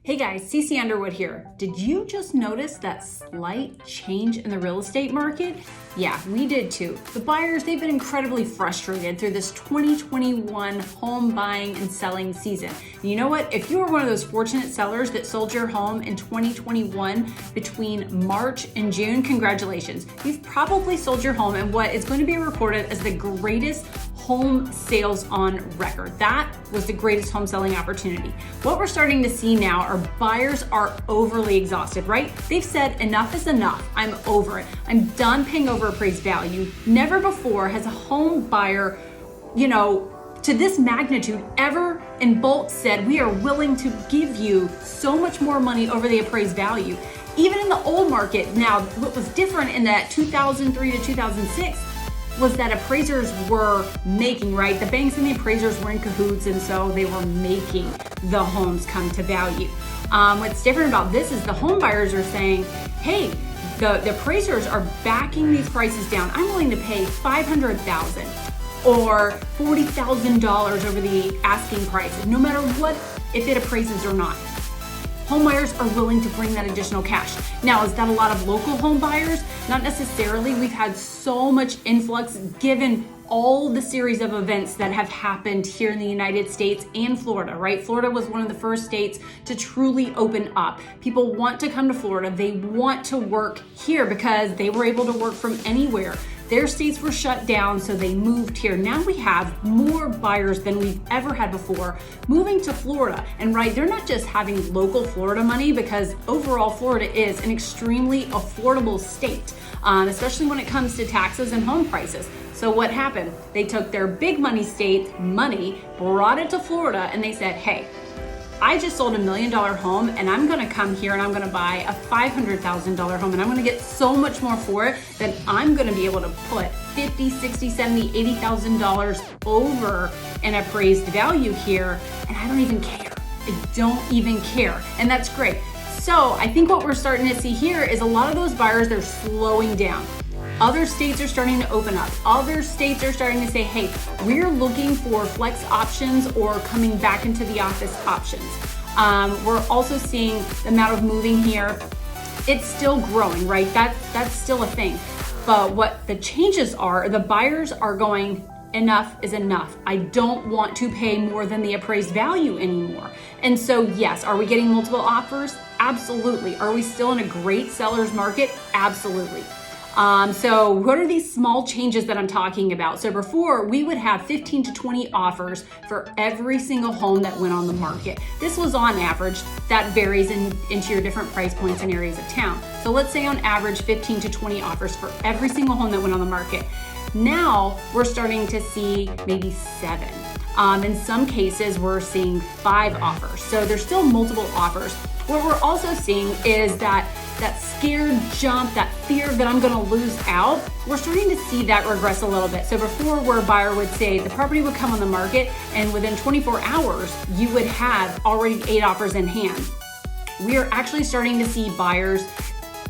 Hey guys, CC Underwood here. Did you just notice that slight change in the real estate market? Yeah, we did too. The buyers, they've been incredibly frustrated through this 2021 home buying and selling season. And you know what? If you were one of those fortunate sellers that sold your home in 2021 between March and June, congratulations. You've probably sold your home in what is going to be reported as the greatest home sales on record. That was the greatest home selling opportunity. What we're starting to see now are buyers are overly exhausted, right? They've said enough is enough. I'm over it. I'm done paying over appraised value. Never before has a home buyer, to this magnitude ever in bulk said, we are willing to give you so much more money over the appraised value. Even in the old market, now what was different in that 2003 to 2006 was that appraisers were making, right? The banks and the appraisers were in cahoots, and so they were making the homes come to value. What's different about this is the home buyers are saying, hey, the appraisers are backing these prices down. I'm willing to pay $500,000 or $40,000 over the asking price, no matter what, if it appraises or not. Home buyers are willing to bring that additional cash. Now, is that a lot of local home buyers? Not necessarily. We've had so much influx given all the series of events that have happened here in the United States and Florida, right? Florida was one of the first states to truly open up. People want to come to Florida. They want to work here because they were able to work from anywhere. Their states were shut down, so they moved here. Now we have more buyers than we've ever had before moving to Florida. And right, they're not just having local Florida money, because overall Florida is an extremely affordable state, especially when it comes to taxes and home prices. So what happened? They took their big money state money, brought it to Florida, and they said, hey, I just sold $1 million home and I'm gonna come here and I'm gonna buy a $500,000 home and I'm gonna get so much more for it that I'm gonna be able to put $50,000, $60,000, $70,000, $80,000 over an appraised value here, and I don't even care. I don't even care, and that's great. So I think what we're starting to see here is a lot of those buyers, they're slowing down. Other states are starting to open up. Other states are starting to say, hey, we're looking for flex options or coming back into the office options. We're also seeing the amount of moving here. It's still growing, right? That's still a thing. But what the changes are, the buyers are going, enough is enough. I don't want to pay more than the appraised value anymore. And so yes, are we getting multiple offers? Absolutely. Are we still in a great seller's market? Absolutely. So what are these small changes that I'm talking about? So before, we would have 15 to 20 offers for every single home that went on the market. This was on average. That varies into your different price points and areas of town. So let's say on average 15 to 20 offers for every single home that went on the market. Now we're starting to see maybe 7. In some cases, we're seeing 5 offers. So there's still multiple offers. What we're also seeing is that scared jump, that fear that I'm gonna lose out, we're starting to see that regress a little bit. So before, where a buyer would say the property would come on the market and within 24 hours, you would have already 8 offers in hand. We are actually starting to see buyers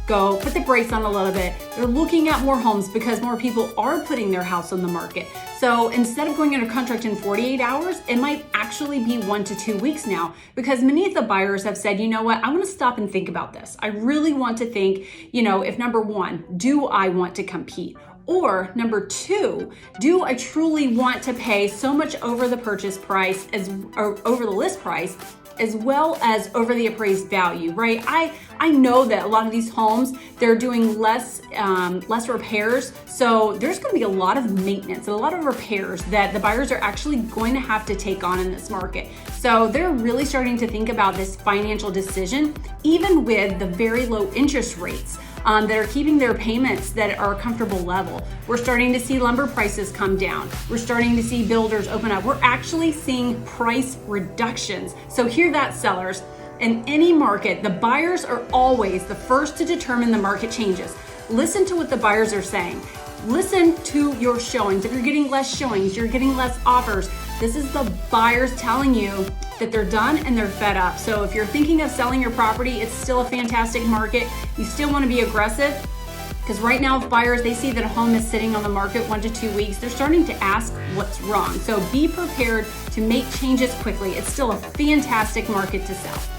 go put the brakes on a little bit. They're looking at more homes because more people are putting their house on the market. So instead of going under contract in 48 hours, it might actually be 1 to 2 weeks now, because many of the buyers have said, you know what, I want to stop and think about this. I really want to think, if number 1, do I want to compete? Or number 2, do I truly want to pay so much over the purchase price or over the list price, as well as over the appraised value, right? I know that a lot of these homes, they're doing less repairs. So there's gonna be a lot of maintenance and a lot of repairs that the buyers are actually going to have to take on in this market. So they're really starting to think about this financial decision, even with the very low interest rates. That are keeping their payments that are a comfortable level. We're starting to see lumber prices come down. We're starting to see builders open up. We're actually seeing price reductions. So hear that, sellers. In any market, the buyers are always the first to determine the market changes. Listen to what the buyers are saying. Listen to your showings. If you're getting less showings, you're getting less offers. This is the buyers telling you that they're done and they're fed up. So if you're thinking of selling your property, it's still a fantastic market. You still want to be aggressive. Because right now, if buyers, they see that a home is sitting on the market 1 to 2 weeks, they're starting to ask what's wrong. So be prepared to make changes quickly. It's still a fantastic market to sell.